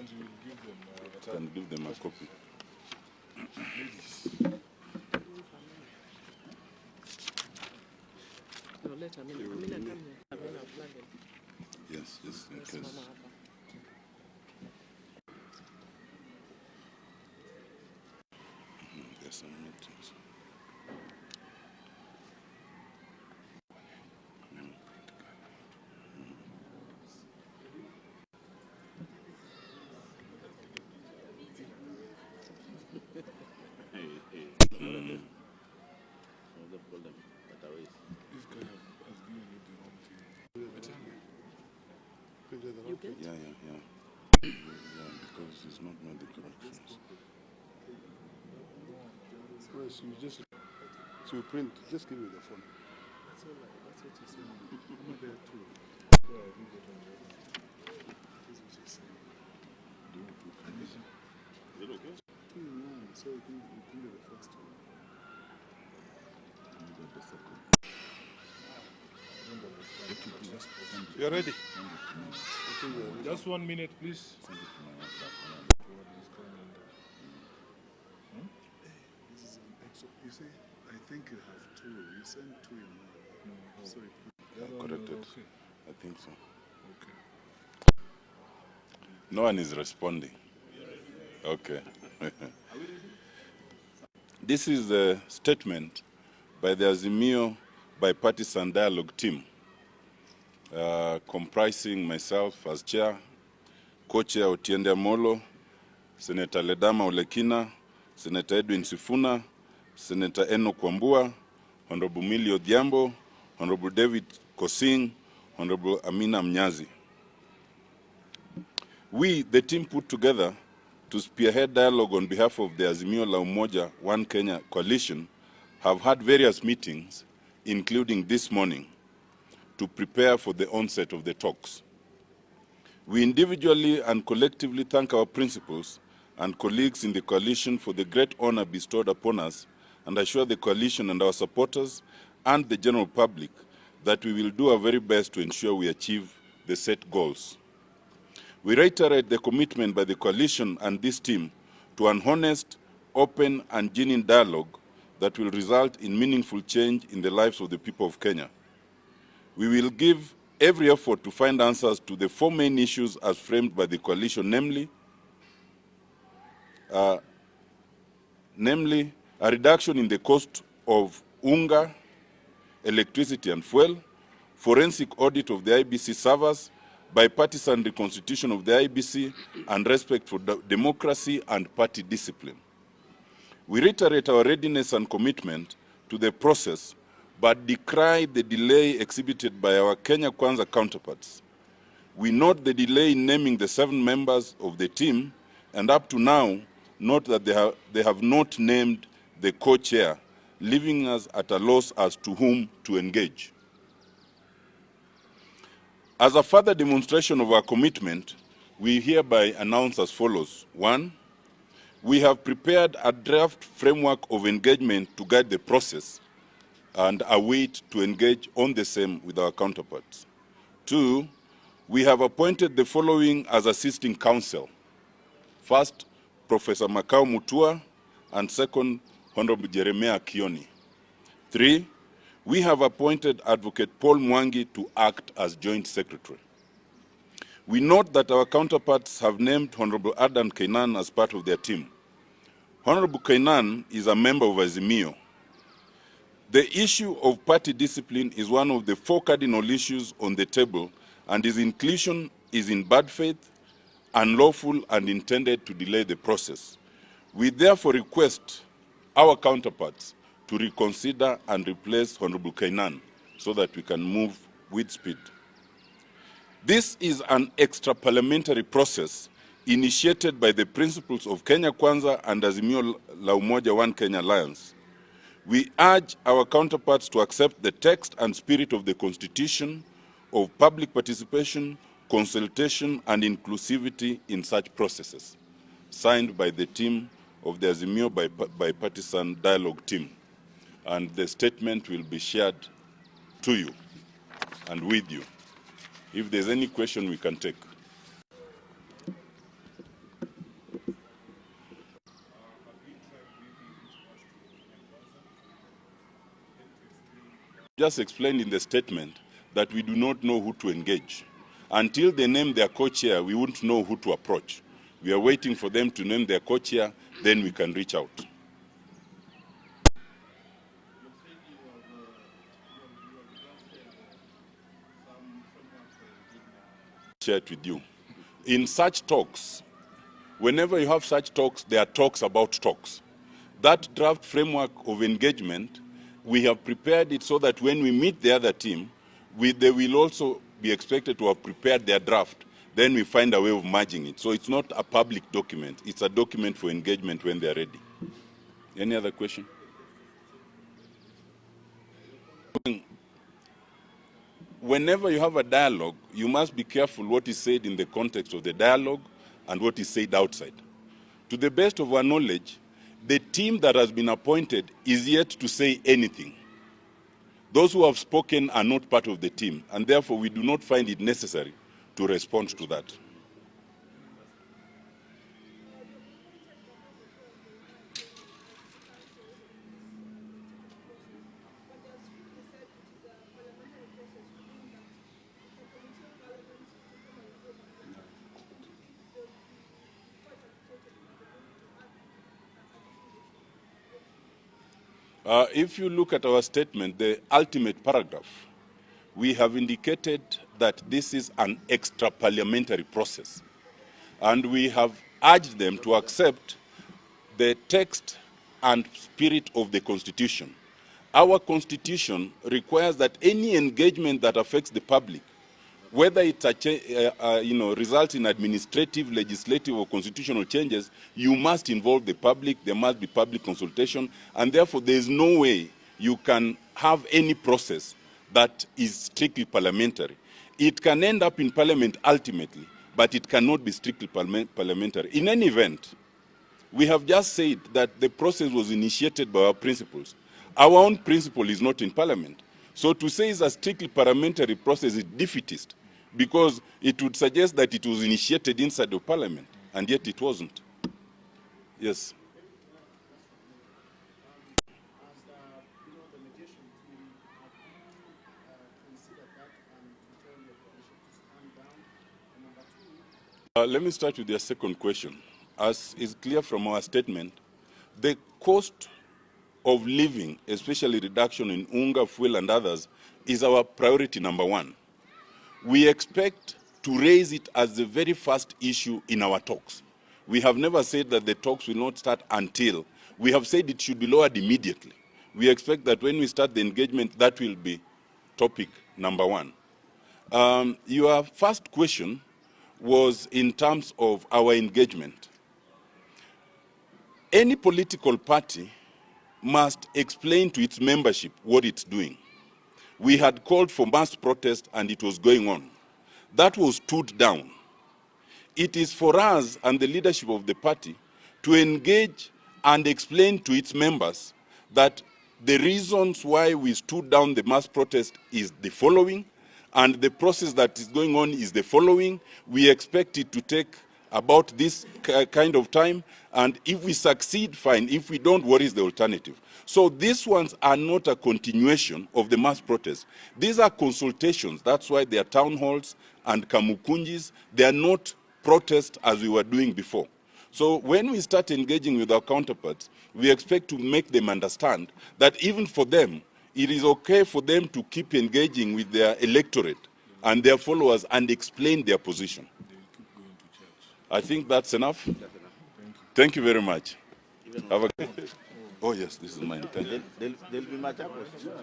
And you will give them can give them a copy. No, later. Yes, just in case. There's some meetings. Yeah, because it's not made the corrections. So you just print, just give me the phone. That's all right. That's what you're saying. I'm not there too. Yeah, I do get on the other. This is what you're saying. Do you can use it? Is it okay? 2 in 1, so you can do the first one. You got the second. You're ready? Just 1 minute, please. Send it to my WhatsApp. This is you see, I think you have 2. You send 2 in 1. Sorry. Corrected. Okay. I think so. Okay. No one is responding. Okay. This is a statement by the Azimio Bipartisan Dialogue team, comprising myself as chair, co-chair Otiende Amolo, Senator Ledama Olekina, Senator Edwin Sifuna, Senator Enoch Wambua, Honorable Millie Odhiambo, Honorable David Kosing, Honorable Amina Mnyazi. We, the team put together to spearhead dialogue on behalf of the Azimio la Umoja One Kenya coalition, have had various meetings, including this morning, to prepare for the onset of the talks. We individually and collectively thank our principals and colleagues in the coalition for the great honor bestowed upon us, and assure the coalition and our supporters and the general public that we will do our very best to ensure we achieve the set goals. We reiterate the commitment by the coalition and this team to an honest, open, and genuine dialogue that will result in meaningful change in the lives of the people of Kenya. We will give every effort to find answers to the 4 main issues as framed by the coalition, namely, a reduction in the cost of unga, electricity and fuel, forensic audit of the IBC servers, bipartisan reconstitution of the IBC, and respect for democracy and party discipline. We reiterate our readiness and commitment to the process, but decry the delay exhibited by our Kenya Kwanza counterparts. We note the delay in naming the 7 members of the team, and up to now, note that they have not named the co-chair, leaving us at a loss as to whom to engage. As a further demonstration of our commitment, we hereby announce as follows. 1, we have prepared a draft framework of engagement to guide the process and await to engage on the same with our counterparts. 2, we have appointed the following as assisting counsel. First, Professor Makau Mutua, and second, Honorable Jeremiah Kioni. 3, we have appointed Advocate Paul Mwangi to act as Joint Secretary. We note that our counterparts have named Honorable Adam Kainan as part of their team. Honorable Kainan is a member of Azimio. The issue of party discipline is one of the 4 cardinal issues on the table, and his inclusion is in bad faith, unlawful, and intended to delay the process. We therefore request our counterparts to reconsider and replace Honorable Kainan so that we can move with speed. This is an extra-parliamentary process initiated by the principles of Kenya Kwanza and Azimio la Umoja One Kenya Alliance. We urge our counterparts to accept the text and spirit of the Constitution of public participation, consultation, and inclusivity in such processes, signed by the team of the Azimio Bipartisan Dialogue team. And the statement will be shared to you and with you. If there's any question, we can take. Just explained in the statement that we do not know who to engage. Until they name their co-chair, we wouldn't know who to approach. We are waiting for them to name their co-chair, then we can reach out. Share it with you. In such talks, whenever you have such talks, there are talks about talks. That draft framework of engagement, we have prepared it so that when we meet the other team, they will also be expected to have prepared their draft. Then we find a way of merging it. So it's not a public document. It's a document for engagement when they're ready. Any other question? Whenever you have a dialogue, you must be careful what is said in the context of the dialogue and what is said outside. To the best of our knowledge, the team that has been appointed is yet to say anything. Those who have spoken are not part of the team, and therefore we do not find it necessary to respond to that. If you look at our statement, the ultimate paragraph, we have indicated that this is an extra-parliamentary process. And we have urged them to accept the text and spirit of the Constitution. Our Constitution requires that any engagement that affects the public, whether it results in administrative, legislative, or constitutional changes, you must involve the public, there must be public consultation, and therefore there is no way you can have any process that is strictly parliamentary. It can end up in Parliament ultimately, but it cannot be strictly parliamentary. In any event, we have just said that the process was initiated by our principles. Our own principle is not in Parliament. So to say it's a strictly parliamentary process is defeatist, because it would suggest that it was initiated inside of Parliament, and yet it wasn't. Yes. Let me start with your second question. As is clear from our statement, the cost of living, especially reduction in unga, fuel, and others, is our priority number one. We expect to raise it as the very first issue in our talks. We have never said that the talks will not start until. We have said it should be lowered immediately. We expect that when we start the engagement, that will be topic number one. Your first question was in terms of our engagement. Any political party must explain to its membership what it's doing. We had called for mass protest and it was going on. That was stood down. It is for us and the leadership of the party to engage and explain to its members that the reasons why we stood down the mass protest is the following, and the process that is going on is the following. We expect it to take about this kind of time, and if we succeed, fine. If we don't, what is the alternative? So these ones are not a continuation of the mass protest. These are consultations. That's why they are town halls and kamukunjis. They are not protests as we were doing before. So when we start engaging with our counterparts, we expect to make them understand that even for them, it is okay for them to keep engaging with their electorate and their followers and explain their position. I think that's enough. Thank you very much. Have a good. Oh yes, this is mine. Thank you. They'll be much appreciated.